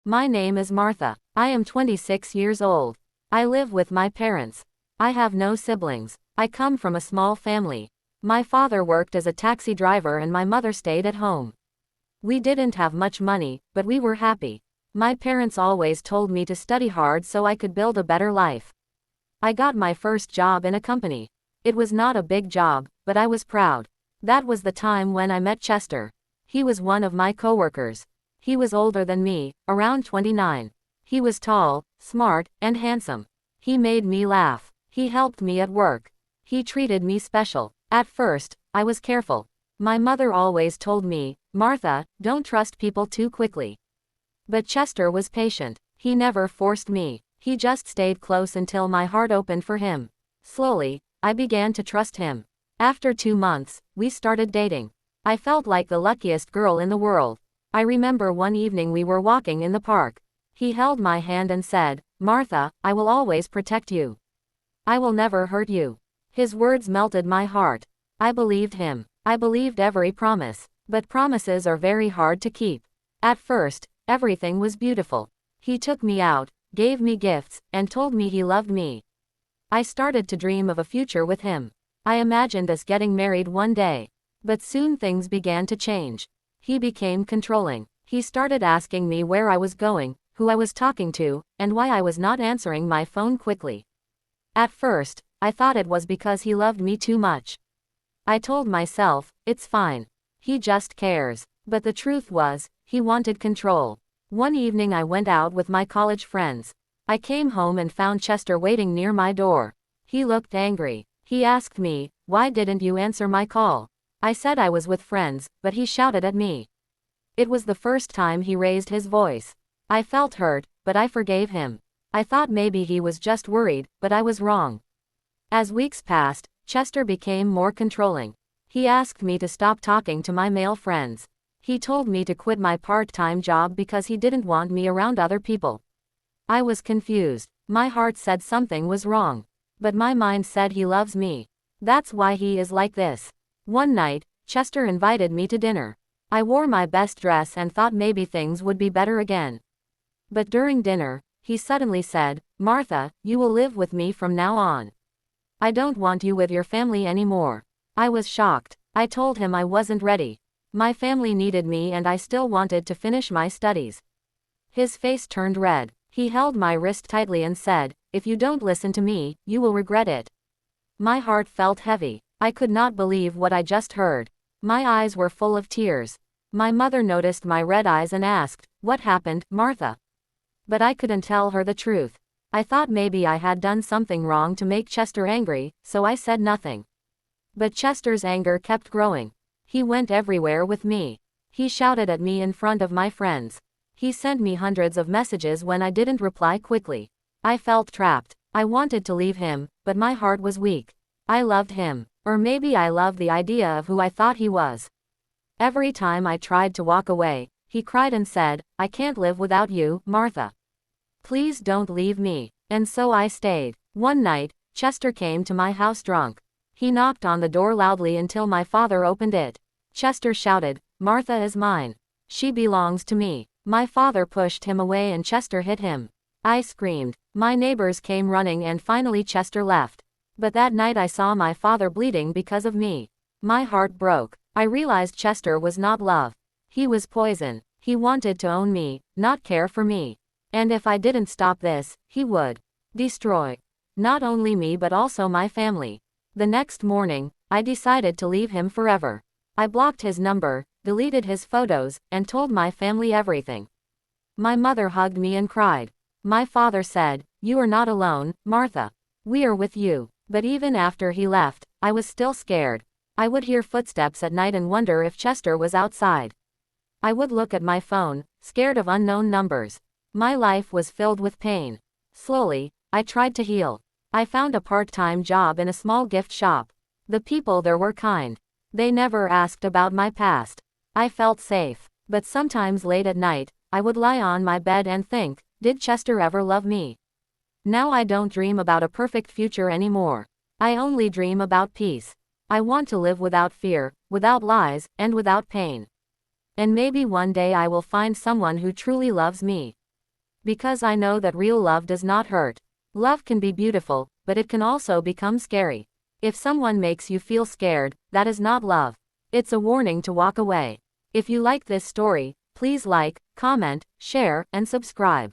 My name is Martha. I am 26 years old. I live with my parents. I have no siblings. I come from a small family. My father worked as a taxi driver and my mother stayed at home. We didn't have much money, but we were happy. My parents always told me to study hard so I could build a better life. I got my first job in a company. It was not a big job, but I was proud. That was the time when I met Chester. He was one of my coworkers. He was older than me, around 29. He was tall, smart, and handsome. He made me laugh. He helped me at work. He treated me special. At first, I was careful. My mother always told me, "Martha, don't trust people too quickly." But Chester was patient. He never forced me. He just stayed close until my heart opened for him. Slowly, I began to trust him. After 2 months, we started dating. I felt like the luckiest girl in the world. I remember one evening we were walking in the park. He held my hand and said, "Martha, I will always protect you. I will never hurt you." His words melted my heart. I believed him. I believed every promise. But promises are very hard to keep. At first, everything was beautiful. He took me out, gave me gifts, and told me he loved me. I started to dream of a future with him. I imagined us getting married one day. But soon things began to change. He became controlling. He started asking me where I was going, who I was talking to, and why I was not answering my phone quickly. At first, I thought it was because he loved me too much. I told myself, it's fine. He just cares. But the truth was, he wanted control. One evening I went out with my college friends. I came home and found Chester waiting near my door. He looked angry. He asked me, "Why didn't you answer my call?" I said I was with friends, but he shouted at me. It was the first time he raised his voice. I felt hurt, but I forgave him. I thought maybe he was just worried, but I was wrong. As weeks passed, Chester became more controlling. He asked me to stop talking to my male friends. He told me to quit my part-time job because he didn't want me around other people. I was confused. My heart said something was wrong. But my mind said he loves me. That's why he is like this. One night, Chester invited me to dinner. I wore my best dress and thought maybe things would be better again. But during dinner, he suddenly said, "Martha, you will live with me from now on. I don't want you with your family anymore." I was shocked. I told him I wasn't ready. My family needed me and I still wanted to finish my studies. His face turned red. He held my wrist tightly and said, "If you don't listen to me, you will regret it." My heart felt heavy. I could not believe what I just heard. My eyes were full of tears. My mother noticed my red eyes and asked, "What happened, Martha?" But I couldn't tell her the truth. I thought maybe I had done something wrong to make Chester angry, so I said nothing. But Chester's anger kept growing. He went everywhere with me. He shouted at me in front of my friends. He sent me hundreds of messages when I didn't reply quickly. I felt trapped. I wanted to leave him, but my heart was weak. I loved him. Or maybe I loved the idea of who I thought he was. Every time I tried to walk away, he cried and said, "I can't live without you, Martha. Please don't leave me." And so I stayed. One night, Chester came to my house drunk. He knocked on the door loudly until my father opened it. Chester shouted, "Martha is mine. She belongs to me." My father pushed him away and Chester hit him. I screamed. My neighbors came running and finally Chester left. But that night I saw my father bleeding because of me. My heart broke. I realized Chester was not love. He was poison. He wanted to own me, not care for me. And if I didn't stop this, he would destroy not only me but also my family. The next morning, I decided to leave him forever. I blocked his number, deleted his photos, and told my family everything. My mother hugged me and cried. My father said, "You are not alone, Martha. We are with you." But even after he left, I was still scared. I would hear footsteps at night and wonder if Chester was outside. I would look at my phone, scared of unknown numbers. My life was filled with pain. Slowly, I tried to heal. I found a part-time job in a small gift shop. The people there were kind. They never asked about my past. I felt safe. But sometimes late at night, I would lie on my bed and think, did Chester ever love me? Now I don't dream about a perfect future anymore. I only dream about peace. I want to live without fear, without lies, and without pain. And maybe one day I will find someone who truly loves me. Because I know that real love does not hurt. Love can be beautiful, but it can also become scary. If someone makes you feel scared, that is not love. It's a warning to walk away. If you like this story, please like, comment, share, and subscribe.